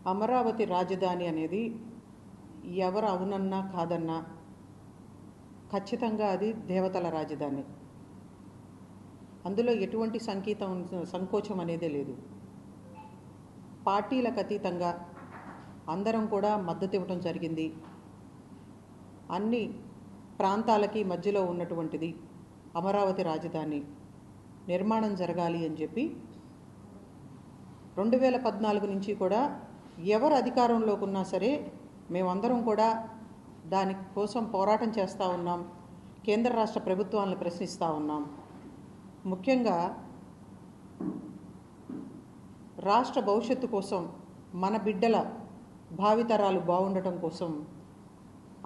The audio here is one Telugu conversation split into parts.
అమరావతి రాజధాని అనేది ఎవరు అవునన్నా కాదన్నా ఖచ్చితంగా అది దేవతల రాజధాని. అందులో ఎటువంటి సంకోచం అనేదే లేదు. పార్టీలకు అతీతంగా అందరం కూడా మద్దతు ఇవ్వడం జరిగింది. అన్ని ప్రాంతాలకి మధ్యలో ఉన్నటువంటిది అమరావతి రాజధాని నిర్మాణం జరగాలి అని చెప్పి 2014 నుంచి కూడా ఎవరు అధికారంలోకి ఉన్నా సరే మేమందరం కూడా దానికోసం పోరాటం చేస్తూ ఉన్నాం. కేంద్ర రాష్ట్ర ప్రభుత్వాలను ప్రశ్నిస్తూ ఉన్నాం. ముఖ్యంగా రాష్ట్ర భవిష్యత్తు కోసం, మన బిడ్డల భావితరాలు బాగుండటం కోసం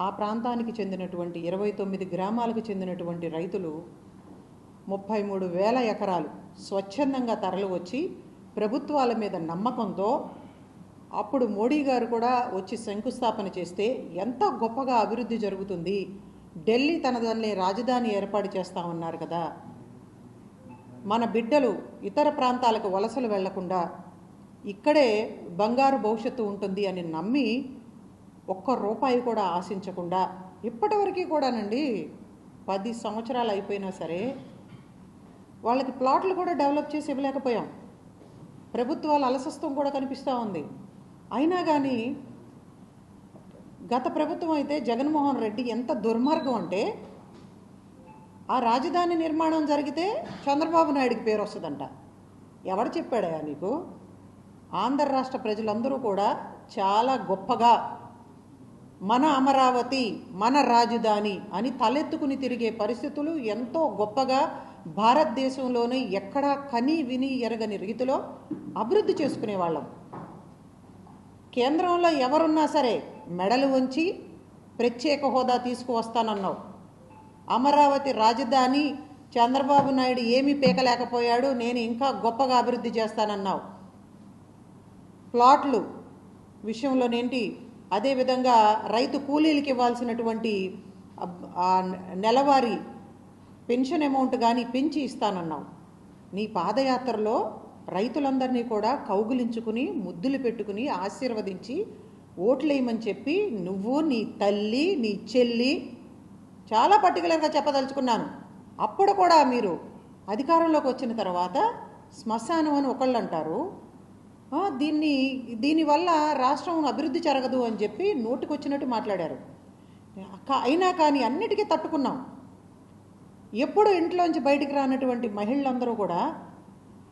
ఆ ప్రాంతానికి చెందినటువంటి 29 గ్రామాలకు చెందినటువంటి రైతులు 33,000 ఎకరాలు స్వచ్ఛందంగా తరలి వచ్చి ప్రభుత్వాల మీద నమ్మకంతో అప్పుడు మోడీ గారు కూడా వచ్చి శంకుస్థాపన చేస్తే ఎంత గొప్పగా అభివృద్ధి జరుగుతుంది, ఢిల్లీ తనదన్నే రాజధాని ఏర్పాటు చేస్తామన్నారు కదా. మన బిడ్డలు ఇతర ప్రాంతాలకు వలసలు వెళ్లకుండా ఇక్కడే బంగారు భవిష్యత్తు ఉంటుంది అని నమ్మి ఒక్క రూపాయి కూడా ఆశించకుండా ఇప్పటివరకు కూడానండి 10 సంవత్సరాలు అయిపోయినా సరే వాళ్ళకి ప్లాట్లు కూడా డెవలప్ చేసి ఇవ్వలేకపోయాం. ప్రభుత్వాల అలసత్వం కూడా కనిపిస్తూ ఉంది. అయినా కానీ గత ప్రభుత్వం అయితే జగన్మోహన్ రెడ్డి ఎంత దుర్మార్గం అంటే ఆ రాజధాని నిర్మాణం జరిగితే చంద్రబాబు నాయుడికి పేరు వస్తుందంట. ఎవడు చెప్పాడా నీకు? ఆంధ్ర రాష్ట్ర ప్రజలందరూ కూడా చాలా గొప్పగా మన అమరావతి మన రాజధాని అని తలెత్తుకుని తిరిగే పరిస్థితులు ఎంతో గొప్పగా భారతదేశంలోనే ఎక్కడా కని విని ఎరగని రీతిలో అభివృద్ధి చేసుకునే వాళ్ళం. కేంద్రంలో ఎవరున్నా సరే మెడలు వంచి ప్రత్యేక హోదా తీసుకువస్తానన్నావు. అమరావతి రాజధాని చంద్రబాబు నాయుడు ఏమీ పీకలేకపోయాడు, నేను ఇంకా గొప్పగా అభివృద్ధి చేస్తానన్నావు. ప్లాట్లు విషయంలోనేంటి, అదేవిధంగా రైతు కూలీలకి ఇవ్వాల్సినటువంటి నెలవారీ పెన్షన్ అమౌంట్ కానీ పెంచి ఇస్తానన్నావు. నీ పాదయాత్రలో రైతులందరినీ కూడా కౌగులించుకుని ముద్దులు పెట్టుకుని ఆశీర్వదించి ఓట్లేయమని చెప్పి నువ్వు, నీ తల్లి, నీ చెల్లి చాలా పర్టికులర్గా చెప్పదలుచుకున్నాను. అప్పుడు కూడా మీరు అధికారంలోకి వచ్చిన తర్వాత శ్మశానం అని ఒకళ్ళు అంటారు, దీనివల్ల రాష్ట్రం అభివృద్ధి జరగదు అని చెప్పి నోటికొచ్చినట్టు మాట్లాడారు. అయినా కానీ అన్నిటికీ తట్టుకున్నాం. ఎప్పుడు ఇంట్లోంచి బయటికి రానటువంటి మహిళలందరూ కూడా,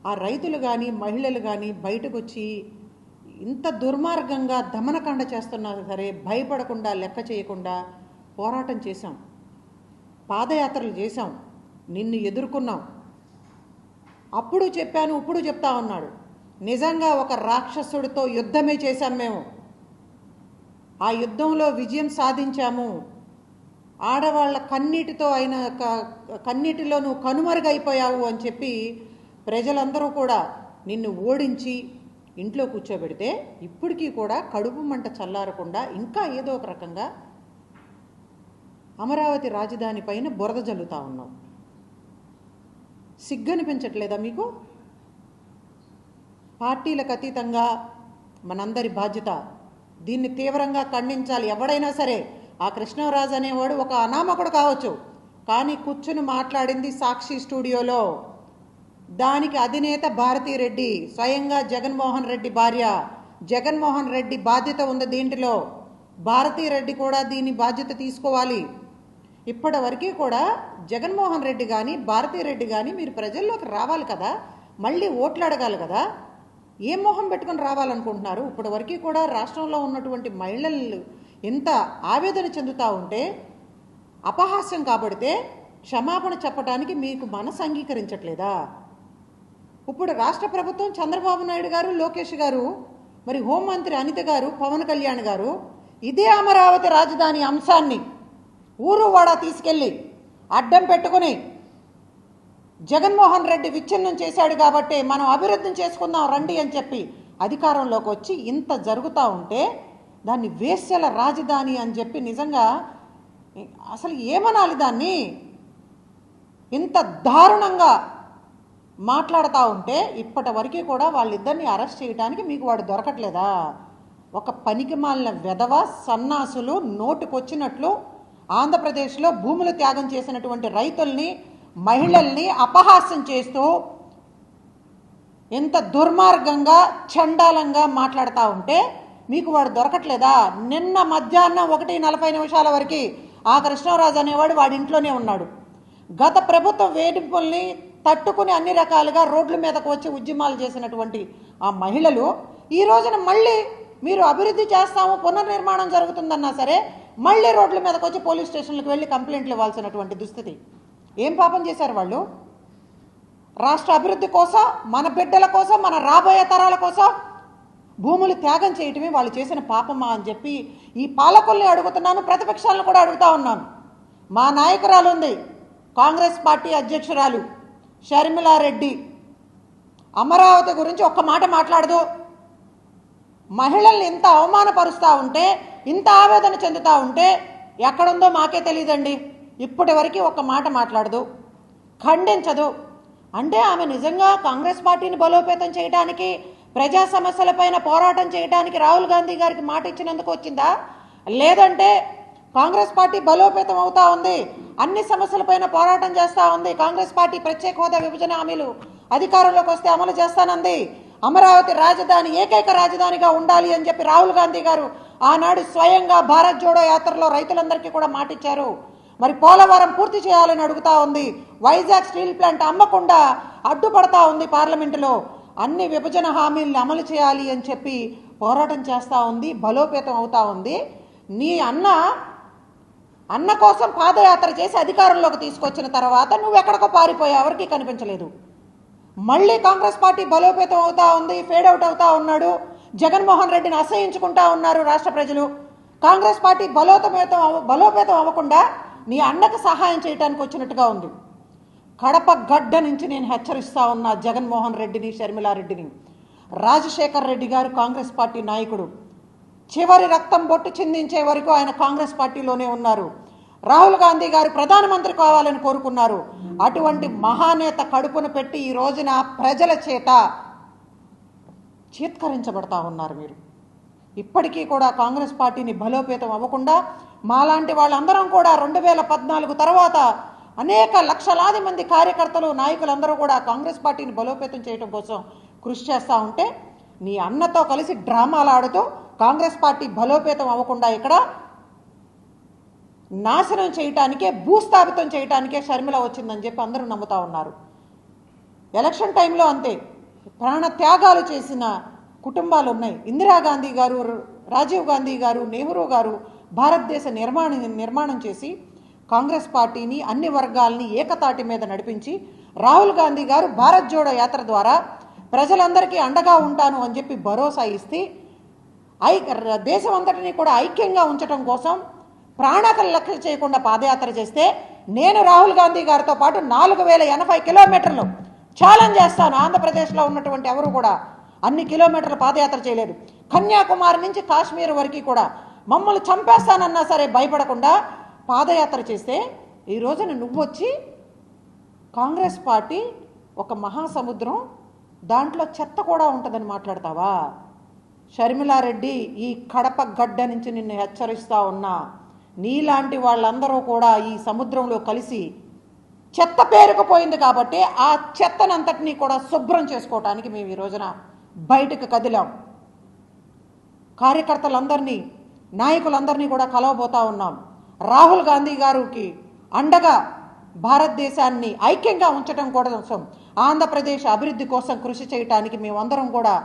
ఆ రైతులు కానీ మహిళలు కానీ బయటకు వచ్చి ఇంత దుర్మార్గంగా దమనకాండ చేస్తున్నా సరే భయపడకుండా లెక్క చేయకుండా పోరాటం చేశాం, పాదయాత్రలు చేశాం, నిన్ను ఎదుర్కొన్నాం. అప్పుడు చెప్పాను, ఇప్పుడు చెప్తా ఉన్నాడు. నిజంగా ఒక రాక్షసుడితో యుద్ధమే చేశాం మేము. ఆ యుద్ధంలో విజయం సాధించాము. ఆడవాళ్ళ కన్నీటితో అయిన కన్నీటిలో నువ్వు కనుమరుగైపోయావు అని చెప్పి ప్రజలందరూ కూడా నిన్ను ఓడించి ఇంట్లో కూర్చోబెడితే ఇప్పటికీ కూడా కడుపు మంట చల్లారకుండా ఇంకా ఏదో ఒక రకంగా అమరావతి రాజధాని పైన బురద జల్లుతా ఉన్నావు. సిగ్గనిపించట్లేదా మీకు? పార్టీలకు అతీతంగా మనందరి బాధ్యత. దీన్ని తీవ్రంగా ఖండించాలి. ఎవడైనా సరే, ఆ కృష్ణరాజు అనేవాడు ఒక అనామకుడు కావచ్చు, కానీ కూర్చుని మాట్లాడింది సాక్షి స్టూడియోలో. దానికి అధినేత భారతీరెడ్డి, స్వయంగా జగన్మోహన్ రెడ్డి భార్య. జగన్మోహన్ రెడ్డి బాధ్యత ఉంది దీంట్లో. భారతీరెడ్డి కూడా దీని బాధ్యత తీసుకోవాలి. ఇప్పటి వరకు కూడా జగన్మోహన్ రెడ్డి కానీ భారతీరెడ్డి కానీ మీరు ప్రజల్లోకి రావాలి కదా, మళ్ళీ ఓట్లు అడగాలి కదా. ఏం మొహం పెట్టుకుని రావాలనుకుంటున్నారు? ఇప్పటి వరకు కూడా రాష్ట్రంలో ఉన్నటువంటి మహిళలు ఎంత ఆవేదన చెందుతూ ఉంటే, అపహాస్యం కాబడితే క్షమాపణ చెప్పడానికి మీకు మనసు అంగీకరించట్లేదా? ఇప్పుడు రాష్ట్ర ప్రభుత్వం చంద్రబాబు నాయుడు గారు, లోకేష్ గారు, మరి హోంమంత్రి అనిత గారు, పవన్ కళ్యాణ్ గారు ఇదే అమరావతి రాజధాని అంశాన్ని ఊరు వాడ తీసుకెళ్ళి అడ్డం పెట్టుకుని జగన్మోహన్ రెడ్డి విచ్ఛిన్నం చేశాడు కాబట్టి మనం అభివృద్ధి చేసుకుందాం రండి అని చెప్పి అధికారంలోకి వచ్చి ఇంత జరుగుతూ ఉంటే దాన్ని వేశ్యల రాజధాని అని చెప్పి నిజంగా అసలు ఏమనాలి దాన్ని? ఇంత దారుణంగా మాట్లాడుతూ ఉంటే ఇప్పటి వరకు కూడా వాళ్ళిద్దరిని అరెస్ట్ చేయడానికి మీకు వాడు దొరకట్లేదా? ఒక పనికిమాలిన వెధవ సన్నాసులు నోటుకొచ్చినట్లు ఆంధ్రప్రదేశ్లో భూములు త్యాగం చేసినటువంటి రైతుల్ని, మహిళల్ని అపహాస్యం చేస్తూ ఎంత దుర్మార్గంగా చండాలంగా మాట్లాడుతూ ఉంటే మీకు వాడు దొరకట్లేదా? నిన్న మధ్యాహ్నం 1:40 వరకు ఆ కృష్ణరాజు అనేవాడు వాడి ఇంట్లోనే ఉన్నాడు. గత ప్రభుత్వ వేధింపుల్ని తట్టుకుని అన్ని రకాలుగా రోడ్ల మీదకు వచ్చి ఉద్యమాలు చేసినటువంటి ఆ మహిళలు ఈ రోజున మళ్ళీ మీరు అభివృద్ధి చేస్తాము, పునర్నిర్మాణం జరుగుతుందన్నా సరే మళ్ళీ రోడ్ల మీదకు వచ్చి పోలీస్ స్టేషన్లకు వెళ్ళి కంప్లైంట్లు ఇవ్వాల్సినటువంటి దుస్థితి. ఏం పాపం చేశారు వాళ్ళు? రాష్ట్ర అభివృద్ధి కోసం, మన బిడ్డల కోసం, మన రాబోయే తరాల కోసం భూములు త్యాగం చేయటమే వాళ్ళు చేసిన పాపమా అని చెప్పి ఈ పాలకుల్ని అడుగుతున్నాను, ప్రతిపక్షాలను కూడా అడుగుతా ఉన్నాను. మా నాయకురాలు ఉంది, కాంగ్రెస్ పార్టీ అధ్యక్షురాలు షర్మిలారెడ్డి, అమరావతి గురించి ఒక్క మాట మాట్లాడదు. మహిళల్ని ఇంత అవమానపరుస్తూ ఉంటే, ఇంత ఆవేదన చెందుతూ ఉంటే ఎక్కడుందో మాకే తెలియదండి. ఇప్పటి వరకు ఒక్క మాట మాట్లాడదు, ఖండించదు. అంటే ఆమె నిజంగా కాంగ్రెస్ పార్టీని బలోపేతం చేయడానికి, ప్రజా సమస్యలపైన పోరాటం చేయడానికి రాహుల్ గాంధీ గారికి మాట ఇచ్చినందుకు వచ్చిందా? లేదంటే కాంగ్రెస్ పార్టీ బలోపేతం అవుతా ఉంది, అన్ని సమస్యలపైన పోరాటం చేస్తూ ఉంది, కాంగ్రెస్ పార్టీ ప్రత్యేక హోదా, విభజన హామీలు అధికారంలోకి వస్తే అమలు చేస్తానంది, అమరావతి రాజధాని ఏకైక రాజధానిగా ఉండాలి అని చెప్పి రాహుల్ గాంధీ గారు ఆనాడు స్వయంగా భారత్ జోడో యాత్రలో రైతులందరికీ కూడా మాట ఇచ్చారు. మరి పోలవరం పూర్తి చేయాలని అడుగుతా ఉంది, వైజాగ్ స్టీల్ ప్లాంట్ అమ్మకుండా అడ్డుపడతా ఉంది పార్లమెంటులో, అన్ని విభజన హామీలను అమలు చేయాలి అని చెప్పి పోరాటం చేస్తూ ఉంది, బలోపేతం అవుతా ఉంది. నీ అన్న కోసం పాదయాత్ర చేసి అధికారంలోకి తీసుకొచ్చిన తర్వాత నువ్వు ఎక్కడికో పారిపోయావు, ఎవరికి కనిపించలేదు. మళ్ళీ కాంగ్రెస్ పార్టీ బలోపేతం అవుతా ఉంది, ఫేడ్ అవుట్ అవుతా ఉన్నాడు. జగన్మోహన్ రెడ్డిని అసహించుకుంటా ఉన్నారు రాష్ట్ర ప్రజలు. కాంగ్రెస్ పార్టీ బలోపేతం అవ్వకుండా నీ అన్నకు సహాయం చేయడానికి వచ్చినట్టుగా ఉంది. కడప గడ్డ నుంచి నేను హెచ్చరిస్తా ఉన్నా జగన్మోహన్ రెడ్డిని, షర్మిలారెడ్డిని. రాజశేఖర్ రెడ్డి గారు కాంగ్రెస్ పార్టీ నాయకుడు, చివరి రక్తం బొట్టు చిందించే వరకు ఆయన కాంగ్రెస్ పార్టీలోనే ఉన్నారు. రాహుల్ గాంధీ గారు ప్రధానమంత్రి కావాలని కోరుకున్నారు. అటువంటి మహానేత కడుపును పెట్టి ఈ రోజున ప్రజల చేత చీత్కరించబడతా ఉన్నారు మీరు. ఇప్పటికీ కూడా కాంగ్రెస్ పార్టీని బలోపేతం అవ్వకుండా మాలాంటి వాళ్ళందరం కూడా 2014 తర్వాత అనేక లక్షలాది మంది కార్యకర్తలు, నాయకులందరూ కూడా కాంగ్రెస్ పార్టీని బలోపేతం చేయడం కోసం కృషి చేస్తూ ఉంటే నీ అన్నతో కలిసి డ్రామాలు ఆడుతూ కాంగ్రెస్ పార్టీ బలోపేతం అవ్వకుండా ఇక్కడ నాశనం చేయటానికే, భూస్థాపితం చేయటానికే షర్మిల వచ్చిందని చెప్పి అందరూ నమ్ముతా ఉన్నారు. ఎలక్షన్ టైంలో అంతే ప్రాణ త్యాగాలు చేసిన కుటుంబాలు ఉన్నాయి. ఇందిరాగాంధీ గారు, రాజీవ్ గాంధీ గారు, నెహ్రూ గారు భారతదేశ నిర్మాణం చేసి కాంగ్రెస్ పార్టీని, అన్ని వర్గాల్ని ఏకతాటి మీద నడిపించి, రాహుల్ గాంధీ గారు భారత్ జోడో యాత్ర ద్వారా ప్రజలందరికీ అండగా ఉంటాను అని చెప్పి భరోసా ఇస్తే దేశం అంతటినీ కూడా ఐక్యంగా ఉంచడం కోసం ప్రాణాలకు లెక్క చేయకుండా పాదయాత్ర చేస్తే నేను రాహుల్ గాంధీ గారితో పాటు 4080 కిలోమీటర్లు ఛాలెంజ్ చేస్తాను. ఆంధ్రప్రదేశ్లో ఉన్నటువంటి ఎవరు కూడా అన్ని కిలోమీటర్లు పాదయాత్ర చేయలేదు. కన్యాకుమారి నుంచి కాశ్మీర్ వరకు కూడా మమ్మల్ని చంపేస్తానన్నా సరే భయపడకుండా పాదయాత్ర చేస్తే ఈ రోజున నువ్వు వచ్చి కాంగ్రెస్ పార్టీ ఒక మహాసముద్రం, దాంట్లో చెత్త కూడా ఉంటుందని మాట్లాడతావా? షర్మిలారెడ్డి, ఈ కడప గడ్డ నుంచి నిన్ను హెచ్చరిస్తా ఉన్నా, నీలాంటి వాళ్ళందరూ కూడా ఈ సముద్రంలో కలిసి చెత్త పేరుకుపోయింది కాబట్టి ఆ చెత్తనంతటినీ కూడా శుభ్రం చేసుకోవటానికి మేము ఈ రోజున బయటకు కదిలాం. కార్యకర్తలందరినీ, నాయకులందరినీ కూడా కలవబోతా ఉన్నాం. రాహుల్ గాంధీ గారికి అండగా భారతదేశాన్ని ఐక్యంగా ఉంచడం కోసం, ఆంధ్రప్రదేశ్ అభివృద్ధి కోసం కృషి చేయడానికి మేమందరం కూడా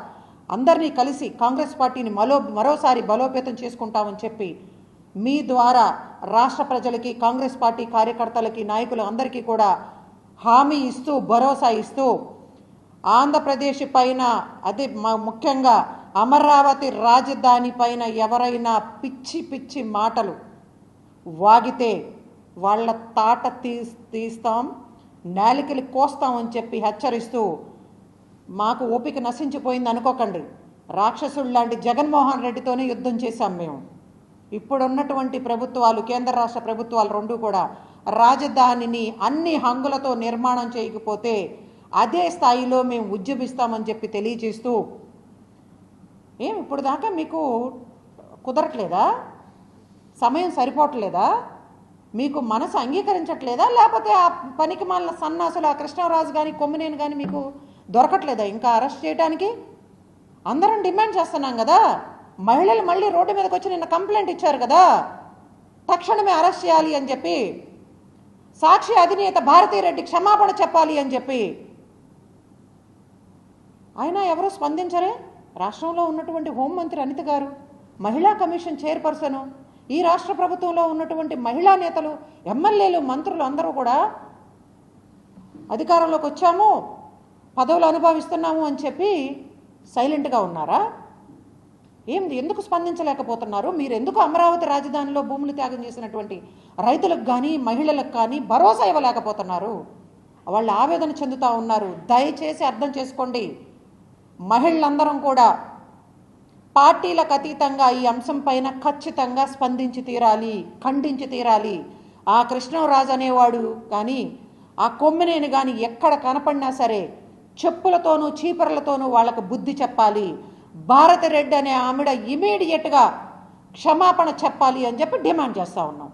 అందరినీ కలిసి కాంగ్రెస్ పార్టీని మరోసారి బలోపేతం చేసుకుంటామని చెప్పి మీ ద్వారా రాష్ట్ర ప్రజలకి, కాంగ్రెస్ పార్టీ కార్యకర్తలకి, నాయకులు అందరికీ కూడా హామీ ఇస్తూ, భరోసా ఇస్తూ, ఆంధ్రప్రదేశ్ పైన, అదే ముఖ్యంగా అమరావతి రాజధాని పైన ఎవరైనా పిచ్చి పిచ్చి మాటలు వాగితే వాళ్ళ తాట తీస్తాం, నాలికలు కోస్తామని చెప్పి హెచ్చరిస్తూ, మాకు ఓపిక నశించిపోయింది అనుకోకండి. రాక్షసుడు లాంటి జగన్మోహన్ రెడ్డితోనే యుద్ధం చేశాం మేము. ఇప్పుడున్నటువంటి ప్రభుత్వాలు, కేంద్ర రాష్ట్ర ప్రభుత్వాలు రెండు కూడా రాజధానిని అన్ని హంగులతో నిర్మాణం చేయకపోతే అదే స్థాయిలో మేము ఉద్యమిస్తామని చెప్పి తెలియజేస్తూ, ఏం ఇప్పుడు దాకా మీకు కుదరట్లేదా? సమయం సరిపోవట్లేదా? మీకు మనసు అంగీకరించట్లేదా? లేకపోతే ఆ పనికి మాలిన సన్నాసులు ఆ కృష్ణరాజు కానీ కొమ్మినేని కానీ మీకు దొరకట్లేదా ఇంకా అరెస్ట్ చేయడానికి? అందరం డిమాండ్ చేస్తున్నాం కదా. మహిళలు మళ్ళీ రోడ్డు మీదకి వచ్చి నిన్న కంప్లైంట్ ఇచ్చారు కదా, తక్షణమే అరెస్ట్ చేయాలి అని చెప్పి, సాక్షి అధినేత భారతీరెడ్డి క్షమాపణ చెప్పాలి అని చెప్పి. అయినా ఎవరూ స్పందించరే. రాష్ట్రంలో ఉన్నటువంటి హోంమంత్రి అనిత గారు, మహిళా కమిషన్ చైర్పర్సను, ఈ రాష్ట్ర ప్రభుత్వంలో ఉన్నటువంటి మహిళా నేతలు, ఎమ్మెల్యేలు, మంత్రులు అందరూ కూడా అధికారంలోకి వచ్చాము, పదవులు అనుభవిస్తున్నాము అని చెప్పి సైలెంట్గా ఉన్నారా? ఎందుకు స్పందించలేకపోతున్నారు? మీరు ఎందుకు అమరావతి రాజధానిలో భూములు త్యాగం చేసినటువంటి రైతులకు కానీ మహిళలకు కానీ భరోసా ఇవ్వలేకపోతున్నారు? వాళ్ళు ఆవేదన చెందుతూ ఉన్నారు. దయచేసి అర్థం చేసుకోండి. మహిళలందరం కూడా పార్టీలకు అతీతంగా ఈ అంశం పైన ఖచ్చితంగా స్పందించి తీరాలి, ఖండించి తీరాలి. ఆ కృష్ణరాజు అనేవాడు కానీ ఆ కొమ్మినేని కానీ ఎక్కడ కనపడినా సరే చెప్పులతోనూ చీపర్లతోనూ వాళ్ళకు బుద్ధి చెప్పాలి. భారతిరెడ్డి అనే ఆవిడ ఇమీడియట్గా క్షమాపణ చెప్పాలి అని చెప్పి డిమాండ్ చేస్తూ ఉన్నాం.